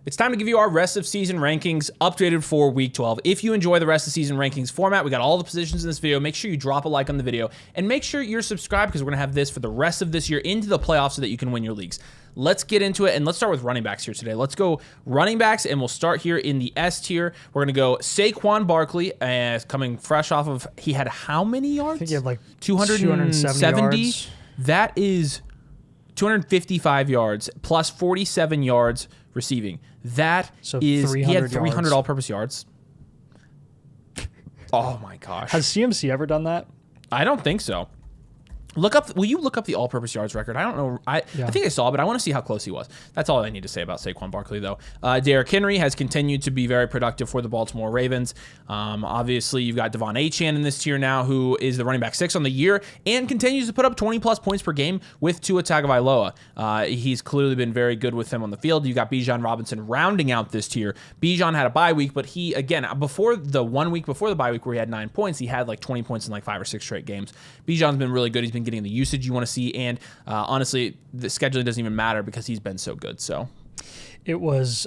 It's time to give you our rest of season rankings updated for week 12. If you enjoy the rest of season rankings format, we got all the positions in this video. Make sure you drop a like on the video and make sure you're subscribed because we're going to have this for the rest of this year into the playoffs so that you can win your leagues. Let's get into it, and let's start with running backs here today. Let's go running backs, and we'll start here in the S tier. We're going to go Saquon Barkley, coming fresh off of, he had how many yards? I think he had like 270 yards. That is 255 yards plus 47 yards receiving. That So is, he had 300 yards. all-purpose yards. Oh my gosh. Has CMC ever done that? I don't think so. Will you look up the all-purpose yards record? I don't know. I think I saw, but I want to see how close he was. That's all I need to say about Saquon Barkley, though. Derrick Henry has continued to be very productive for the Baltimore Ravens. Obviously, you've got Devon Achane in this tier now, who is the running back 6 on the year and continues to put up 20-plus points per game with Tua Tagovailoa. He's clearly been very good with him on the field. You got Bijan Robinson rounding out this tier. Bijan had a bye week, but he, again, before the 1 week before the bye week where he had 9 points, he had like 20 points in like 5 or 6 straight games. Bijan's been really good. He's been getting the usage you want to see, and honestly, the scheduling doesn't even matter because he's been so good. So it was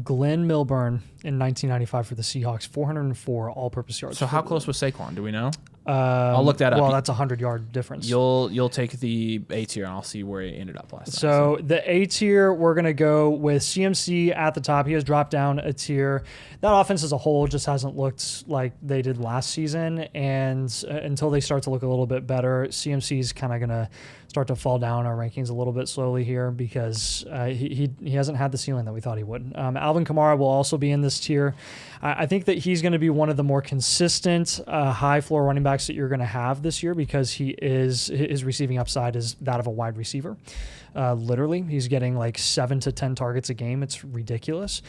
Glenn Milburn in 1995 for the Seahawks, 404 all-purpose yards. So how close was Saquon? Do we know? I'll look that up. Well, that's a 100-yard difference. You'll take the A tier, and I'll see where he ended up last time. So the A tier, we're going to go with CMC at the top. He has dropped down a tier. That offense as a whole just hasn't looked like they did last season, and until they start to look a little bit better, CMC is kind of going to start to fall down our rankings a little bit slowly here because he hasn't had the ceiling that we thought he would. Alvin Kamara will also be in this tier. I think that he's going to be one of the more consistent high floor running backs that you're going to have this year because his receiving upside is that of a wide receiver. Literally, he's getting like 7 to 10 targets a game. It's ridiculous.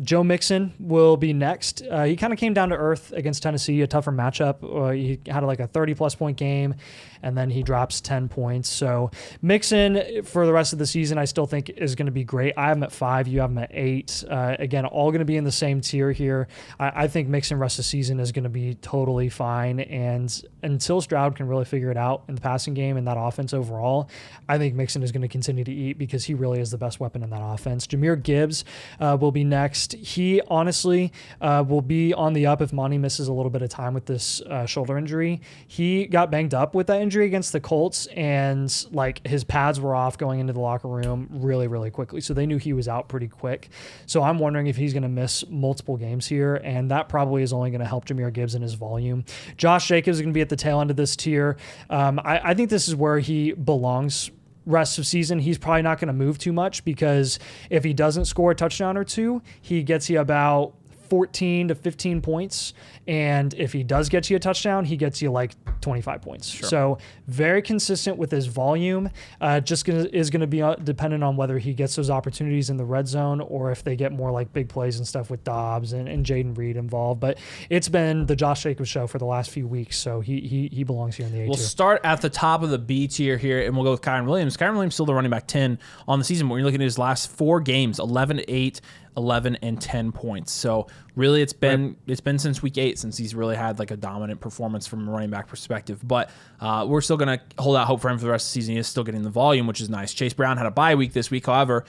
Joe Mixon will be next. He kind of came down to earth against Tennessee, a tougher matchup. He had like a 30-plus point game, and then he drops 10 points. So Mixon, for the rest of the season, I still think is going to be great. I have him at 5. You have him at 8. Again, all going to be in the same tier here. I think Mixon rest of the season is going to be totally fine. And until Stroud can really figure it out in the passing game and that offense overall, I think Mixon is going to continue to eat because he really is the best weapon in that offense. Jahmyr Gibbs will be next. He honestly will be on the up if Monty misses a little bit of time with this shoulder injury. He got banged up with that injury against the Colts, and like his pads were off going into the locker room really, really quickly. So they knew he was out pretty quick. So I'm wondering if he's going to miss multiple games here, and that probably is only going to help Jahmyr Gibbs in his volume. Josh Jacobs is going to be at the tail end of this tier. I think this is where he belongs rest of season. He's probably not going to move too much because if he doesn't score a touchdown or two, he gets you about 14 to 15 points. And if he does get you a touchdown, he gets you like 25 points. Sure. So very consistent with his volume. Is going to be dependent on whether he gets those opportunities in the red zone or if they get more like big plays and stuff with Dobbs and Jaden Reed involved. But it's been the Josh Jacobs show for the last few weeks. So he belongs here in the A tier. We'll start at the top of the B tier here, and we'll go with Kyron Williams. Kyron Williams still the running back 10 on the season. When you're looking at his last 4 games, 11-8, 11 and 10 points. So really it's been since week 8 since he's really had like a dominant performance from a running back perspective. But we're still going to hold out hope for him for the rest of the season. He is still getting the volume, which is nice. Chase Brown had a bye week this week. However,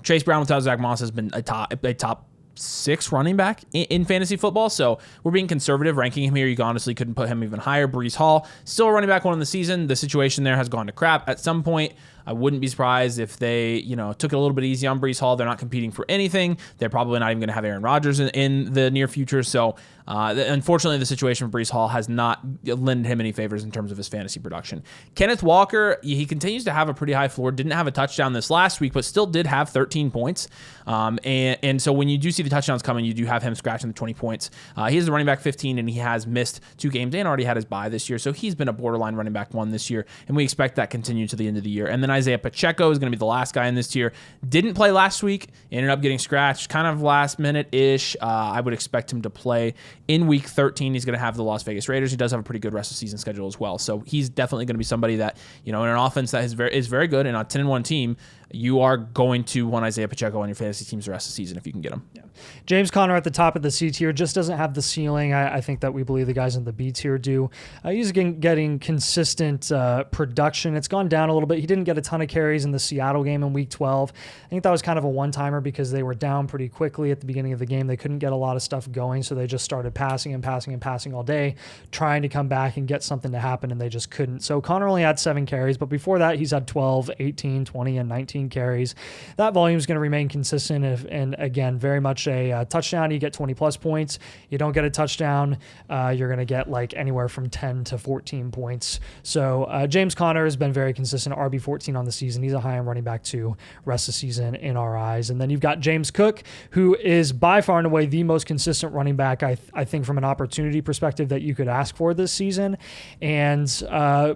Chase Brown without Zach Moss has been a top 6 running back in fantasy football. So we're being conservative ranking him here. You honestly couldn't put him even higher. Breece Hall, still a running back 1 in the season. The situation there has gone to crap. At some point, I wouldn't be surprised if they, took it a little bit easy on Breece Hall. They're not competing for anything. They're probably not even going to have Aaron Rodgers in the near future. So, unfortunately, the situation for Breece Hall has not lended him any favors in terms of his fantasy production. Kenneth Walker, he continues to have a pretty high floor. Didn't have a touchdown this last week, but still did have 13 points. And so when you do see the touchdowns coming, you do have him scratching the 20 points. He is the running back 15, and he has missed 2 games and already had his bye this year. So he's been a borderline running back 1 this year, and we expect that to continue to the end of the year. And then Isaiah Pacheco is going to be the last guy in this tier. Didn't play last week, ended up getting scratched kind of last minute-ish. I would expect him to play in week 13. He's going to have the Las Vegas Raiders. He does have a pretty good rest of season schedule as well. So he's definitely going to be somebody that, in an offense that is very good and on a 10-1 team, you are going to want Isaiah Pacheco on your fantasy teams the rest of the season if you can get him. Yeah. James Conner at the top of the C tier just doesn't have the ceiling I think that we believe the guys in the B tier do. He's getting consistent production. It's gone down a little bit. He didn't get a ton of carries in the Seattle game in week 12. I think that was kind of a one-timer because they were down pretty quickly at the beginning of the game. They couldn't get a lot of stuff going, so they just started passing and passing and passing all day, trying to come back and get something to happen, and they just couldn't. So Conner only had 7 carries, but before that, he's had 12, 18, 20, and 19 carries. That volume is going to remain consistent, and again, very much a touchdown, you get 20-plus points. You don't get a touchdown, you're going to get like anywhere from 10 to 14 points. So James Conner has been very consistent, RB14 on the season. He's a high-end running back too, rest of the season in our eyes. And then you've got James Cook, who is by far and away the most consistent running back, I think, from an opportunity perspective that you could ask for this season. And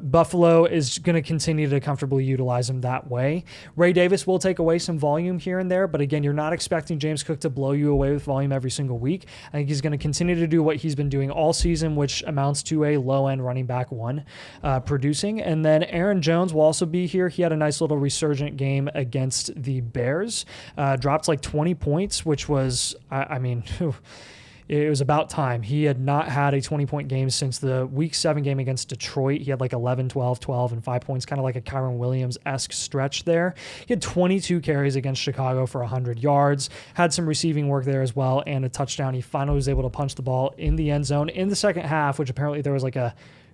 Buffalo is going to continue to comfortably utilize him that way. Ray Davis will take away some volume here and there, but again, you're not expecting James Cook to blow you away with volume every single week. I think he's going to continue to do what he's been doing all season, which amounts to a low-end running back one producing. And then Aaron Jones will also be here. He had a nice little resurgent game against the Bears. Dropped like 20 points, which was, I mean, it was about time. He had not had a 20-point game since the Week 7 game against Detroit. He had like 11, 12, 12, and 5 points, kind of like a Kyron Williams-esque stretch there. He had 22 carries against Chicago for 100 yards, had some receiving work there as well, and a touchdown. He finally was able to punch the ball in the end zone in the second half, which apparently there was like a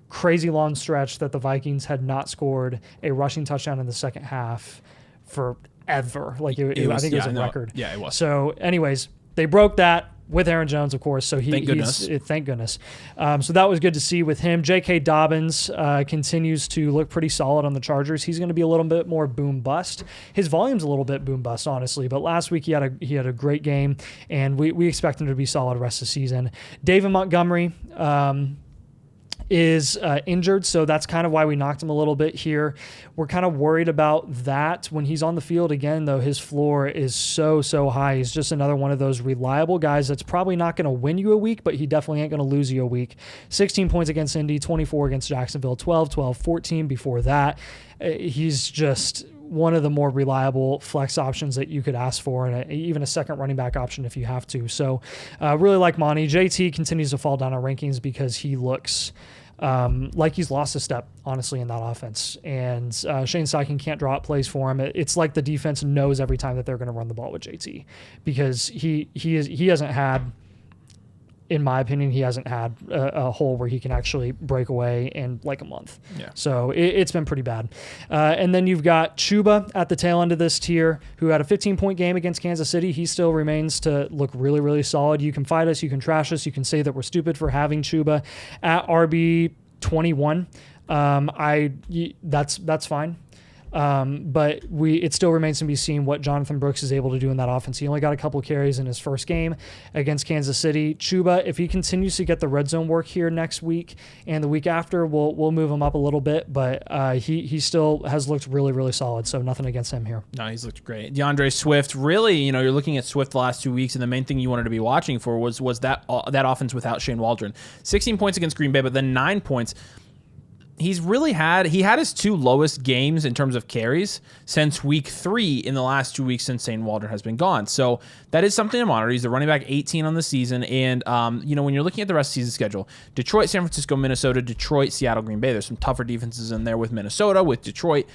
crazy long stretch that the Vikings had not scored a rushing touchdown in the second half forever. Like I think it was a record. Yeah, it was. So anyways, they broke that with Aaron Jones, of course. So thank goodness. Thank goodness. So that was good to see with him. J.K. Dobbins continues to look pretty solid on the Chargers. He's going to be a little bit more boom bust. His volume's a little bit boom bust, honestly. But last week he had a great game, and we expect him to be solid the rest of the season. David Montgomery is injured, so that's kind of why we knocked him a little bit here. We're kind of worried about that when he's on the field. Again, though, his floor is so high. He's just another one of those reliable guys that's probably not going to win you a week, but he definitely ain't going to lose you a week. 16 points against Indy, 24 against Jacksonville, 12, 12, 14 before that. He's just one of the more reliable flex options that you could ask for, and even a second running back option if you have to. So really like Monty. JT continues to fall down on rankings because he looks like he's lost a step, honestly, in that offense. And Shane Steichen can't draw up plays for him. It's like the defense knows every time that they're going to run the ball with JT because he hasn't had, in my opinion, he hasn't had a hole where he can actually break away in like a month. Yeah. So it's been pretty bad. And then you've got Chuba at the tail end of this tier, who had a 15-point game against Kansas City. He still remains to look really, really solid. You can fight us. You can trash us. You can say that we're stupid for having Chuba at RB 21. That's fine. But it still remains to be seen what Jonathan Brooks is able to do in that offense. He only got a couple carries in his first game against Kansas City. Chuba, if he continues to get the red zone work here next week and the week after, we'll move him up a little bit, but he still has looked really, really solid, so nothing against him here. No, he's looked great. DeAndre Swift, really, you're looking at Swift the last 2 weeks, and the main thing you wanted to be watching for was that offense without Shane Waldron. 16 points against Green Bay, but then 9 points. He had his 2 lowest games in terms of carries since week 3 in the last 2 weeks since Shane Waldron has been gone. So that is something to monitor. He's the running back 18 on the season. And, when you're looking at the rest of the season schedule, Detroit, San Francisco, Minnesota, Detroit, Seattle, Green Bay, there's some tougher defenses in there with Minnesota, with Detroit.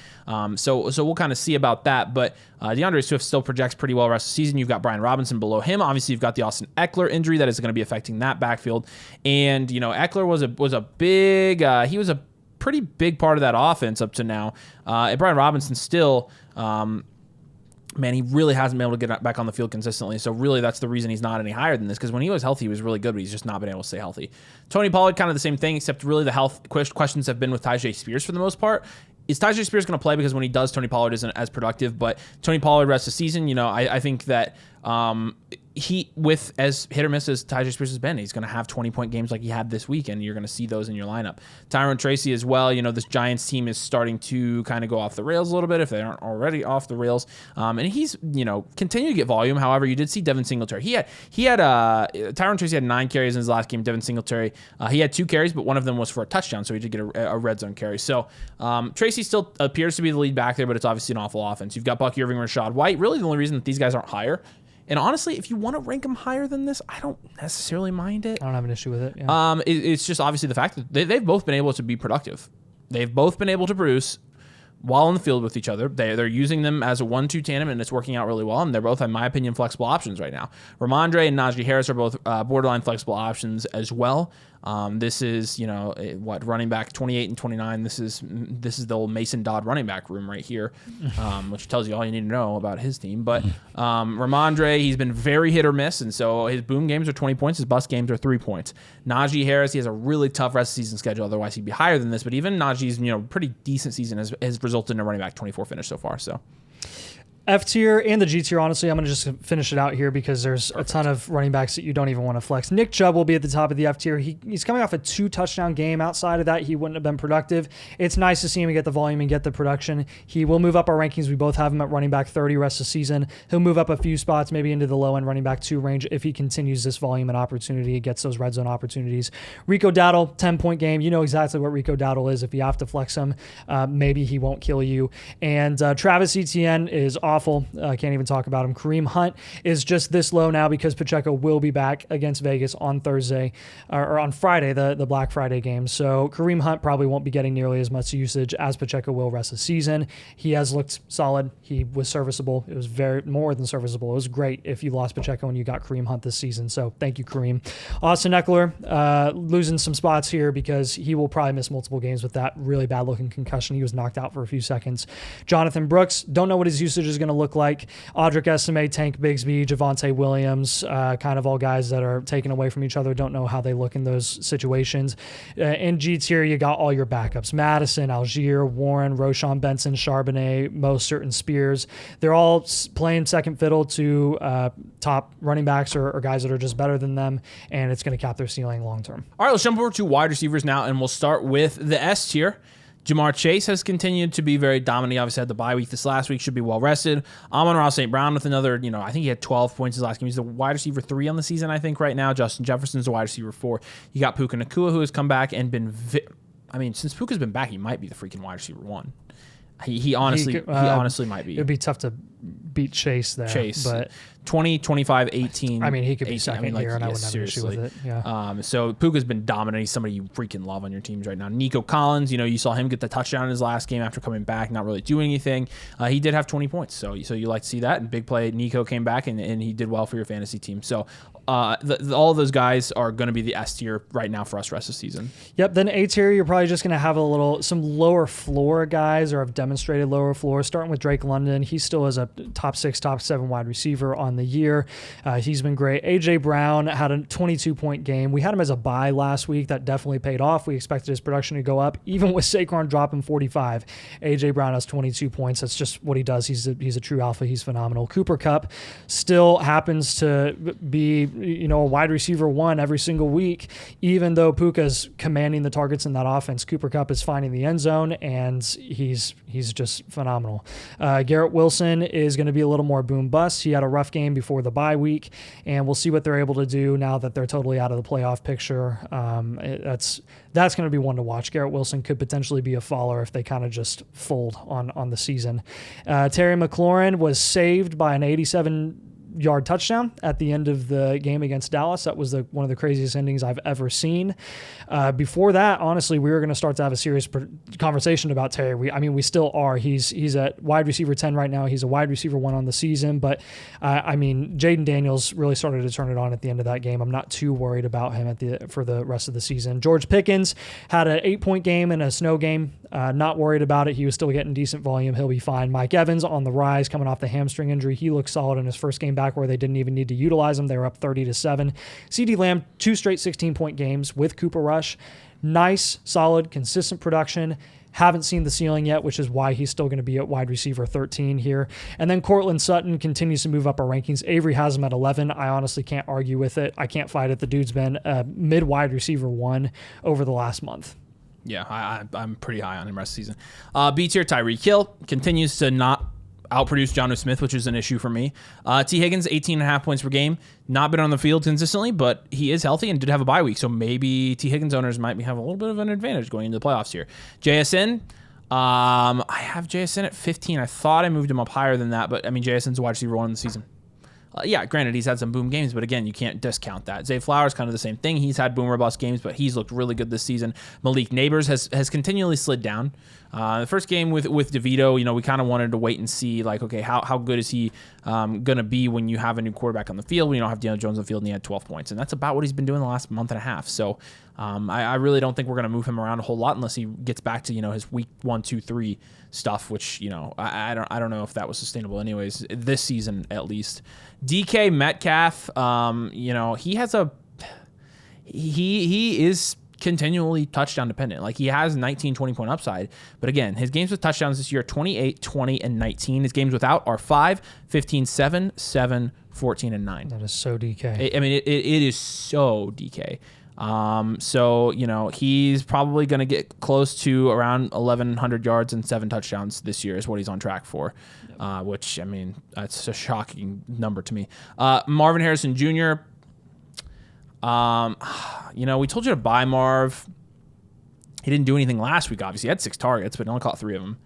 So we'll kind of see about that. But DeAndre Swift still projects pretty well the rest of the season. You've got Brian Robinson below him. Obviously, you've got the Austin Eckler injury that is going to be affecting that backfield. And, Eckler was a pretty big part of that offense up to now. And Brian Robinson still, he really hasn't been able to get back on the field consistently. So really that's the reason he's not any higher than this, because when he was healthy, he was really good, but he's just not been able to stay healthy. Tony Pollard, kind of the same thing, except really the health questions have been with Tyjae Spears for the most part. Is Tyjae Spears going to play? Because when he does, Tony Pollard isn't as productive. But Tony Pollard rest of the season, I think that he, with as hit or miss as Tyjae Spears has been, he's going to have 20-point games like he had this week, and you're going to see those in your lineup. Tyrone Tracy as well. This Giants team is starting to kind of go off the rails a little bit if they aren't already off the rails. And he's, continue to get volume. However, you did see Devin Singletary. Tyrone Tracy had 9 carries in his last game. Devin Singletary, he had 2 carries, but one of them was for a touchdown, so he did get a red zone carry. So Tracy still appears to be the lead back there, but it's obviously an awful offense. You've got Bucky Irving, Rashad White. Really, the only reason that these guys aren't higher. And honestly, if you want to rank them higher than this, I don't necessarily mind it. I don't have an issue with it. Yeah. It's just obviously the fact that they've both been able to be productive. They've both been able to produce while on the field with each other. They're using them as a 1-2 tandem, and it's working out really well. And they're both, in my opinion, flexible options right now. Ramondre and Najee Harris are both borderline flexible options as well. This is, running back 28 and 29. This is the old Mason Dodd running back room right here, which tells you all you need to know about his team. But Ramondre, he's been very hit or miss, and so his boom games are 20 points. His bust games are 3 points. Najee Harris, he has a really tough rest of season schedule. Otherwise, he'd be higher than this. But even Najee's, pretty decent season has resulted in a running back 24 finish so far. So. F tier and the G tier, honestly, I'm going to just finish it out here because there's a ton of running backs that you don't even want to flex. Nick Chubb will be at the top of the F tier. He's coming off a 2-touchdown game. Outside of that, he wouldn't have been productive. It's nice to see him get the volume and get the production. He will move up our rankings. We both have him at running back 30 rest of the season. He'll move up a few spots, maybe into the low end running back 2 range if he continues this volume and opportunity, gets those red zone opportunities. Rico Dowdle, 10-point game. You know exactly what Rico Dowdle is. If you have to flex him, maybe he won't kill you. And Travis Etienne is awful. Can't even talk about him. Kareem Hunt is just this low now because Pacheco will be back against Vegas on Thursday or on Friday, the Black Friday game. So Kareem Hunt probably won't be getting nearly as much usage as Pacheco will rest of the season. He has looked solid. He was serviceable. It was very more than serviceable. It was great if you lost Pacheco and you got Kareem Hunt this season. So thank you, Kareem. Austin Eckler losing some spots here because he will probably miss multiple games with that really bad looking concussion. He was knocked out for a few seconds. Jonathan Brooks, don't know what his usage is going to look like. Audric Estime, Tank Bigsby, Javonte Williams, kind of all guys that are taken away from each other. Don't know how they look in those situations. In G tier, you got all your backups. Madison, Algier, Warren, Roshan Benson, Charbonnet, Mostert, and Spears. They're all playing second fiddle to top running backs or guys that are just better than them, and it's going to cap their ceiling long term. All right, let's jump over to wide receivers now, and we'll start with the S tier. Jamar Chase has continued to be very dominant. He obviously had the bye week this last week, should be well rested. Amon-Ra St. Brown with another, I think he had 12 points his last game. He's the wide receiver 3 on the season, I think, right now. Justin Jefferson's the wide receiver 4. You got Puka Nacua, who has come back and been, since Puka's been back, he might be the freaking wide receiver 1. He honestly might be. It'd be tough to beat Chase there. But 20, 25, 18. He could be 18, second here, and I wouldn't have an issue with it. Yeah. So Puka's been dominant. He's somebody you freaking love on your teams right now. Nico Collins, you saw him get the touchdown in his last game after coming back, not really doing anything. He did have 20 points, so you like to see that. And big play, Nico came back, and he did well for your fantasy team. So all of those guys are going to be the S tier right now for us rest of the season. Yep. Then A tier, you're probably just going to have some lower floor guys or have demonstrated lower floor. Starting with Drake London, he still is a top 6, top 7 wide receiver on the year. He's been great. AJ Brown had a 22-point game. We had him as a buy last week. That definitely paid off. We expected his production to go up, even with Saquon dropping 45. AJ Brown has 22 points. That's just what he does. He's a true alpha. He's phenomenal. Cooper Kupp still happens to be a wide receiver 1 every single week, even though Puka's commanding the targets in that offense. Cooper Kupp is finding the end zone, and he's just phenomenal. Garrett Wilson is going to be a little more boom bust. He had a rough game before the bye week, and we'll see what they're able to do now that they're totally out of the playoff picture. That's going to be one to watch. Garrett Wilson could potentially be a faller if they kind of just fold on the season. Terry McLaurin was saved by an 87-yard touchdown at the end of the game against Dallas. That was one of the craziest endings I've ever seen. Before that, honestly, we were going to start to have a serious conversation about Terry. We still are. He's at wide receiver 10 right now. He's a wide receiver 1 on the season, but Jaden Daniels really started to turn it on at the end of that game. I'm not too worried about him for the rest of the season. George Pickens had an 8-point game in a snow game. Not worried about it. He was still getting decent volume. He'll be fine. Mike Evans on the rise, coming off the hamstring injury. He looked solid in his first game back where they didn't even need to utilize him. They were up 30-7. CeeDee Lamb, 2 straight 16-point games with Cooper Rush. Nice, solid, consistent production. Haven't seen the ceiling yet, which is why he's still going to be at wide receiver 13 here. And then Cortland Sutton continues to move up our rankings. Avery has him at 11. I honestly can't argue with it. I can't fight it. The dude's been a mid wide receiver 1 over the last month. Yeah, I'm pretty high on him rest of the season. B tier, Tyreek Hill continues to not outproduce Jonnu Smith, which is an issue for me. T. Higgins, 18.5 points per game. Not been on the field consistently, but he is healthy and did have a bye week, so maybe T. Higgins owners might have a little bit of an advantage going into the playoffs here. JSN, I have JSN at 15. I thought I moved him up higher than that, but I mean, JSN's a wide receiver 1 in the season. Yeah, granted, he's had some boom games, but again, you can't discount that. Zay Flowers, kind of the same thing. He's had boom or bust games, but he's looked really good this season. Malik Neighbors has continually slid down. The first game with DeVito, we kind of wanted to wait and see, like, okay, how good is he going to be when you have a new quarterback on the field, when you don't have Daniel Jones on the field and he had 12 points. And that's about what he's been doing the last month and a half. So I really don't think we're going to move him around a whole lot unless he gets back to, his week 1, 2, 3 stuff, which, I don't know if that was sustainable anyways, this season at least. DK Metcalf, he is continually touchdown dependent. Like, he has 19, 20 point upside. But again, his games with touchdowns this year, 28, 20, and 19. His games without are 5, 15, 7, 7, 14, and 9. That is so DK. It is so DK. So, he's probably going to get close to around 1,100 yards and 7 touchdowns this year is what he's on track for, which, that's a shocking number to me. Marvin Harrison Jr., we told you to buy Marv. He didn't do anything last week, obviously. He had 6 targets, but he only caught 3 of them.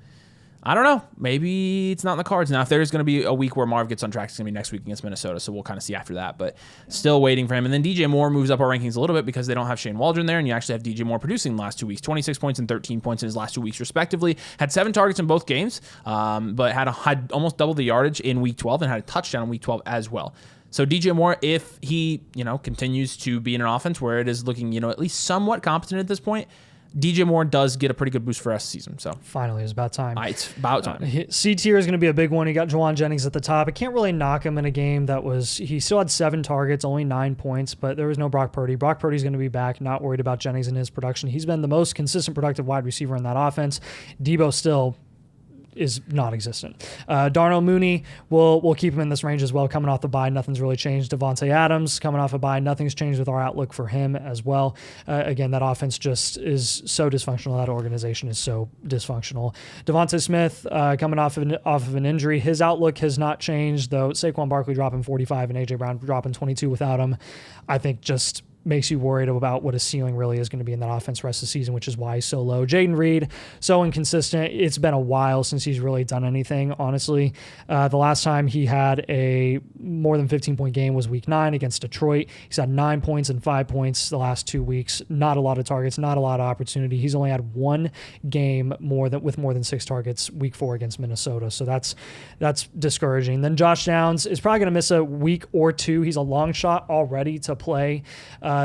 I don't know. Maybe it's not in the cards. Now, if there's going to be a week where Marv gets on track, it's going to be next week against Minnesota, so we'll kind of see after that. But still waiting for him. And then DJ Moore moves up our rankings a little bit because they don't have Shane Waldron there, and you actually have DJ Moore producing the last 2 weeks, 26 points and 13 points in his last 2 weeks, respectively. Had 7 targets in both games, but had almost double the yardage in week 12 and had a touchdown in week 12 as well. So DJ Moore, if he, continues to be in an offense where it is looking, at least somewhat competent at this point, DJ Moore does get a pretty good boost for us this season. So finally, it's about time. It's about time. C tier is going to be a big one. You got Juwan Jennings at the top. I can't really knock him in a game he still had 7 targets, only 9 points, but there was no Brock Purdy. Brock Purdy's going to be back. Not worried about Jennings and his production. He's been the most consistent, productive wide receiver in that offense. Debo still is non-existent. Darnell Mooney, we'll keep him in this range as well. Coming off the bye, nothing's really changed. Devontae Adams coming off a bye, nothing's changed with our outlook for him as well. Again, that offense just is so dysfunctional. That organization is so dysfunctional. Devontae Smith coming off of an injury, his outlook has not changed, though. Saquon Barkley dropping 45 and A.J. Brown dropping 22 without him, I think just makes you worried about what his ceiling really is going to be in that offense rest of the season, which is why he's so low. Jaden Reed, so inconsistent. It's been a while since he's really done anything, honestly. The last time he had a more than 15-point game was week 9 against Detroit. He's had 9 points and 5 points the last 2 weeks. Not a lot of targets, not a lot of opportunity. He's only had 1 game with more than 6 targets, week 4 against Minnesota. So that's discouraging. Then Josh Downs is probably going to miss a week or 2. He's a long shot already to play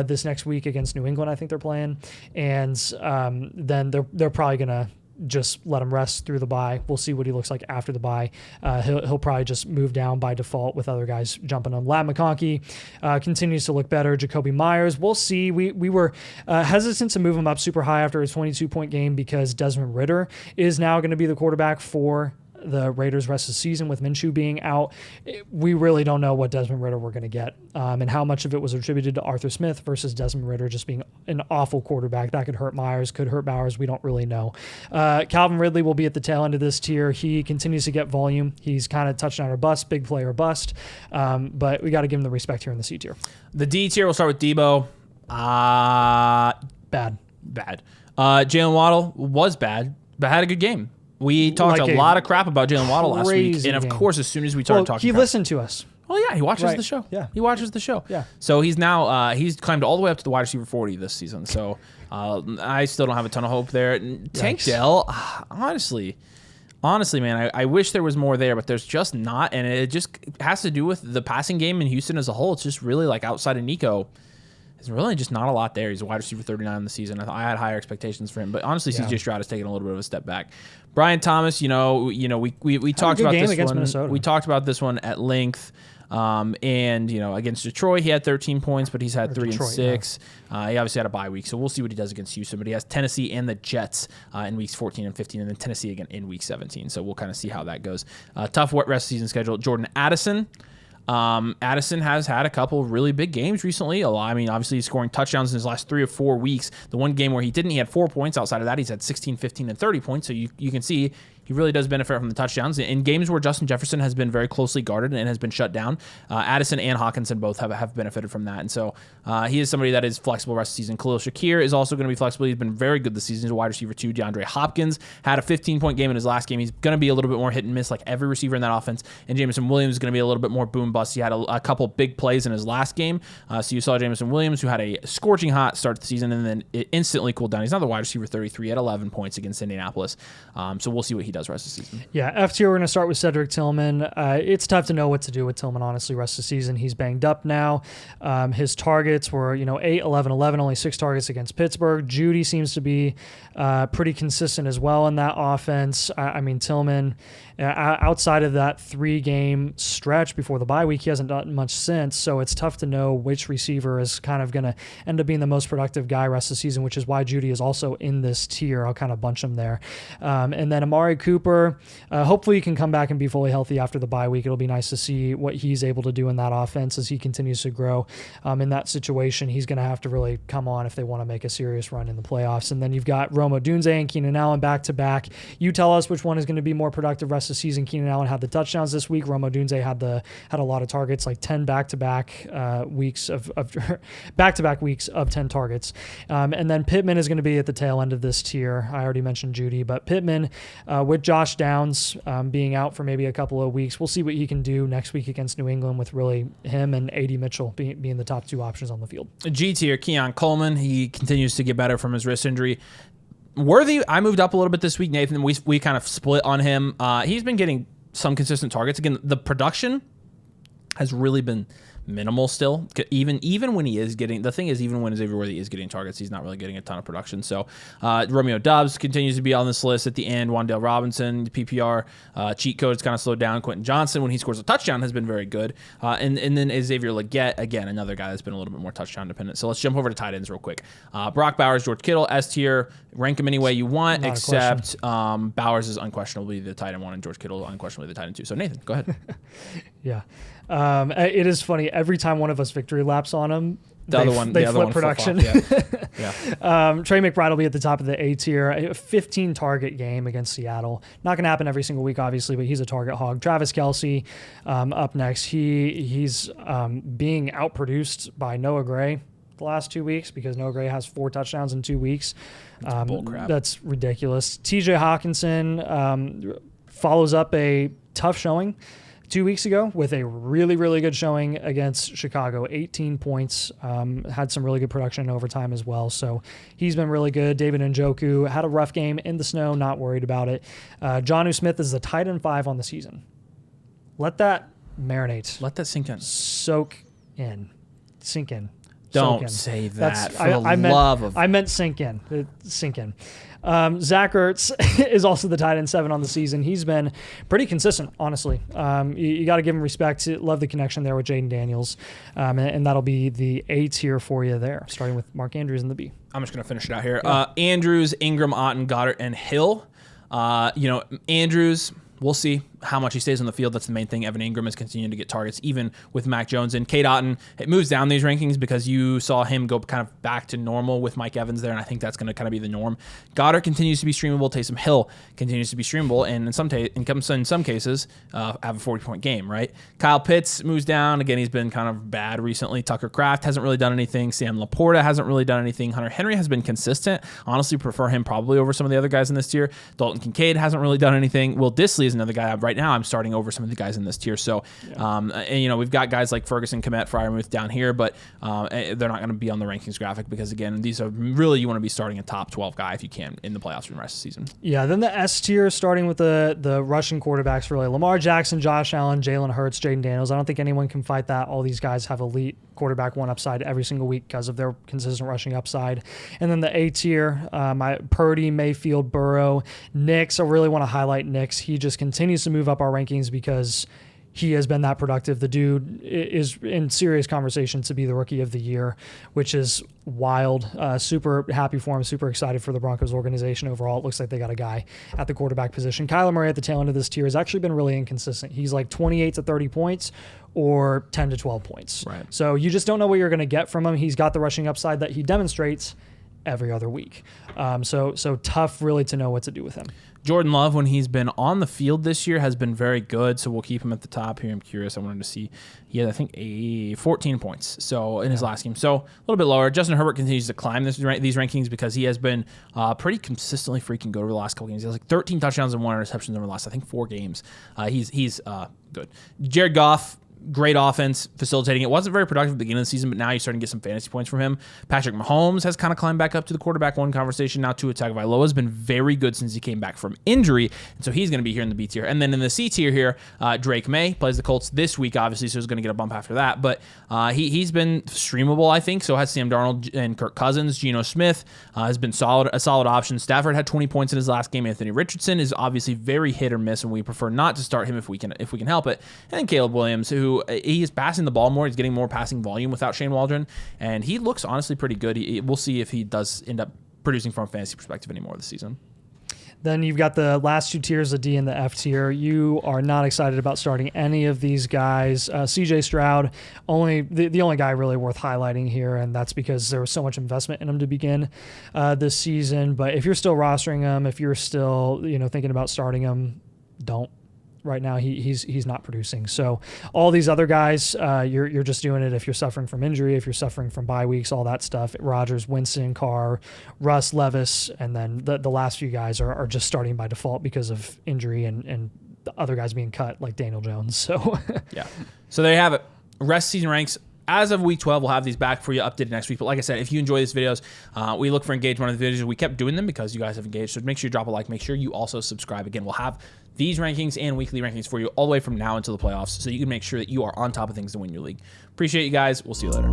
this next week against New England. I think they're playing, and then they're probably gonna just let him rest through the bye. We'll see what he looks like after the bye. He'll probably just move down by default with other guys jumping him. Lat McConkey continues to look better. Jacoby Myers, we'll see. We were hesitant to move him up super high after his 22-point game because Desmond Ridder is now going to be the quarterback for the Raiders rest of the season with Minshew being out. We really don't know what Desmond Ridder we're going to get and how much of it was attributed to Arthur Smith versus Desmond Ridder just being an awful quarterback. That could hurt Myers, could hurt Bowers. We don't really know. Calvin Ridley will be at the tail end of this tier. He continues to get volume. He's kind of touchdown or bust, big play or bust, but we got to give him the respect here in the C tier. The D tier, we'll start with Debo. Bad. Jalen Waddle was bad, but had a good game. We talked a lot of crap about Jalen Waddle last week, and of course, as soon as we started talking, he listened to us. Well, yeah, he watches the show. Yeah, he watches the show. Yeah. So he's now he's climbed all the way up to the wide receiver 40 this season. So I still don't have a ton of hope there. Tank Dell, honestly, man, I wish there was more there, but there's just not, and it just has to do with the passing game in Houston as a whole. It's just really like outside of Nico. There's really just not a lot there. He's a wide receiver 39 in the season. I had higher expectations for him, but honestly, CJ Stroud has taken a little bit of a step back. Brian Thomas, we talked about this one. Minnesota. We talked about this one at length. And, against Detroit, he had 13 points, but he's had 3 Detroit, and 6. Yeah. He obviously had a bye week, so we'll see what he does against Houston. But he has Tennessee and the Jets in weeks 14 and 15, and then Tennessee again in week 17. So we'll kind of see how that goes. Tough rest of season schedule. Jordan Addison. Addison has had a couple of really big games recently. Obviously he's scoring touchdowns in his last 3 or 4 weeks. The one game where he didn't, he had 4 points. Outside of that, he's had 16, 15, and 30 points. So you can see he really does benefit from the touchdowns. In games where Justin Jefferson has been very closely guarded and has been shut down, Addison and Hawkinson both have benefited from that. And so he is somebody that is flexible rest of the season. Khalil Shakir is also going to be flexible. He's been very good this season. He's a wide receiver too. DeAndre Hopkins had a 15-point game in his last game. He's going to be a little bit more hit and miss like every receiver in that offense. And Jameson Williams is going to be a little bit more boom bust. He had a couple big plays in his last game. So you saw Jameson Williams, who had a scorching hot start to the season, and then it instantly cooled down. He's not the wide receiver 33 at 11 points against Indianapolis. So we'll see what he does rest of the season. Yeah, F tier, we're going to start with Cedric Tillman. It's tough to know what to do with Tillman, honestly, rest of the season. He's banged up now. His targets were, 8, 11, 11, only 6 targets against Pittsburgh. Judy seems to be pretty consistent as well in that offense. Tillman, outside of that 3-game stretch before the bye week, he hasn't done much since, so it's tough to know which receiver is kind of going to end up being the most productive guy rest of the season, which is why Judy is also in this tier. I'll kind of bunch him there. And then Amari Cooper, hopefully he can come back and be fully healthy after the bye week. It'll be nice to see what he's able to do in that offense as he continues to grow. In that situation, he's going to have to really come on if they want to make a serious run in the playoffs. And then you've got Rome Odunze and Keenan Allen back-to-back. You tell us which one is going to be more productive rest of the season. Keenan Allen had the touchdowns this week. Rome Odunze had a lot of targets, like 10 back-to-back weeks of 10 targets. And then Pittman is going to be at the tail end of this tier. I already mentioned Judy, but Pittman with Josh Downs being out for maybe a couple of weeks, we'll see what he can do next week against New England with really him and A.D. Mitchell being the top 2 options on the field. G tier, Keon Coleman. He continues to get better from his wrist injury. Worthy, I moved up a little bit this week, Nathan. We kind of split on him. He's been getting some consistent targets. Again, the production has really been minimal still. Even when he is getting, the thing is, even when Xavier Worthy is getting targets, he's not really getting a ton of production. So Romeo Doubs continues to be on this list at the end. Wan'Dale Robinson, PPR, cheat codes kind of slowed down. Quentin Johnson, when he scores a touchdown, has been very good. And then Xavier Legette, again, another guy that's been a little bit more touchdown dependent. So let's jump over to tight ends real quick. Brock Bowers, George Kittle, S tier. Rank them any way you want, Not except Bowers is unquestionably the tight end 1 and George Kittle unquestionably the tight end 2. So Nathan, go ahead. Yeah. It is funny. Every time one of us victory laps on him, they flip production. Yeah. Trey McBride will be at the top of the A tier. A 15-target game against Seattle. Not going to happen every single week, obviously, but he's a target hog. Travis Kelce up next. He's being outproduced by Noah Gray the last 2 weeks because Noah Gray has 4 touchdowns in 2 weeks. That's ridiculous. TJ Hawkinson follows up a tough showing 2 weeks ago with a really, really good showing against Chicago. 18 points, had some really good production in overtime as well. So he's been really good. David Njoku had a rough game in the snow, not worried about it. Jonnu Smith is the tight end 5 on the season. Let that marinate. Let that sink in. Sink in. Don't say that. I meant sink in. Sink in. Zach Ertz is also the tight end 7 on the season. He's been pretty consistent, honestly. You got to give him respect. Love the connection there with Jaden Daniels. And that'll be the A tier for you there, starting with Mark Andrews in the B. I'm just going to finish it out here. Yeah. Andrews, Ingram, Otten, Goddard, and Hill. Andrews, we'll see how much he stays on the field. That's the main thing. Evan Ingram is continuing to get targets, even with Mac Jones and Cade Otton. It moves down these rankings because you saw him go kind of back to normal with Mike Evans there, and I think that's going to kind of be the norm. Goddard continues to be streamable. Taysom Hill continues to be streamable, and in some cases, have a 40-point game, right? Kyle Pitts moves down. Again, he's been kind of bad recently. Tucker Kraft hasn't really done anything. Sam Laporta hasn't really done anything. Hunter Henry has been consistent. Honestly, prefer him probably over some of the other guys in this tier. Dalton Kincaid hasn't really done anything. Will Dissly is another guy right now I'm starting over some of the guys in this tier. So, we've got guys like Ferguson, Kmet, Freiermuth down here, but they're not going to be on the rankings graphic because, again, these are really, you want to be starting a top 12 guy if you can in the playoffs for the rest of the season. Yeah, then the S tier, starting with the Russian quarterbacks, really. Lamar Jackson, Josh Allen, Jalen Hurts, Jaden Daniels. I don't think anyone can fight that. All these guys have elite quarterback 1 upside every single week because of their consistent rushing upside. And then the A tier, Purdy, Mayfield, Burrow, Nix. I really want to highlight Nix. He just continues to move up our rankings because he has been that productive. The dude is in serious conversation to be the rookie of the year, which is wild. Super happy for him, super excited for the Broncos organization overall. It looks like they got a guy at the quarterback position. Kyler Murray at the tail end of this tier has actually been really inconsistent. He's like 28 to 30 points or 10 to 12 points. Right. So you just don't know what you're going to get from him. He's got the rushing upside that he demonstrates every other week. So tough really to know what to do with him. Jordan Love, when he's been on the field this year, has been very good, so we'll keep him at the top here. I'm curious. I wanted to see. He had, I think, 14 points so in his last game. So a little bit lower. Justin Herbert continues to climb these rankings because he has been pretty consistently freaking good over the last couple games. He has like 13 touchdowns and 1 interception over the last, I think, 4 games. He's good. Jared Goff, great offense, facilitating. It wasn't very productive at the beginning of the season, but now you're starting to get some fantasy points from him. Patrick Mahomes has kind of climbed back up to the quarterback one conversation. Now Tua Tagovailoa has been very good since he came back from injury, and so he's going to be here in the B tier. And then in the C tier here, Drake May plays the Colts this week, obviously, so he's going to get a bump after that. But he's been streamable, I think. So has Sam Darnold and Kirk Cousins. Geno Smith has been a solid option. Stafford had 20 points in his last game. Anthony Richardson is obviously very hit or miss, and we prefer not to start him if we can help it. And then Caleb Williams, who he is passing the ball more. He's getting more passing volume without Shane Waldron, and he looks honestly pretty good. We'll see if he does end up producing from a fantasy perspective anymore this season. Then you've got the last 2 tiers, the D and the F tier. You are not excited about starting any of these guys. CJ Stroud, the only guy really worth highlighting here, and that's because there was so much investment in him to begin this season. But if you're still rostering him, if you're still thinking about starting him, don't. Right now, he's not producing. So all these other guys, you're just doing it if you're suffering from injury, if you're suffering from bye weeks, all that stuff. Rodgers, Winston, Carr, Russ, Levis, and then the last few guys are just starting by default because of injury and the other guys being cut, like Daniel Jones. So yeah. So there you have it. Rest season ranks. As of week 12, we'll have these back for you updated next week. But like I said, if you enjoy these videos, we look for engagement on the videos. We kept doing them because you guys have engaged. So make sure you drop a like. Make sure you also subscribe. Again, we'll have these rankings and weekly rankings for you all the way from now until the playoffs, so you can make sure that you are on top of things to win your league. Appreciate you guys. We'll see you later.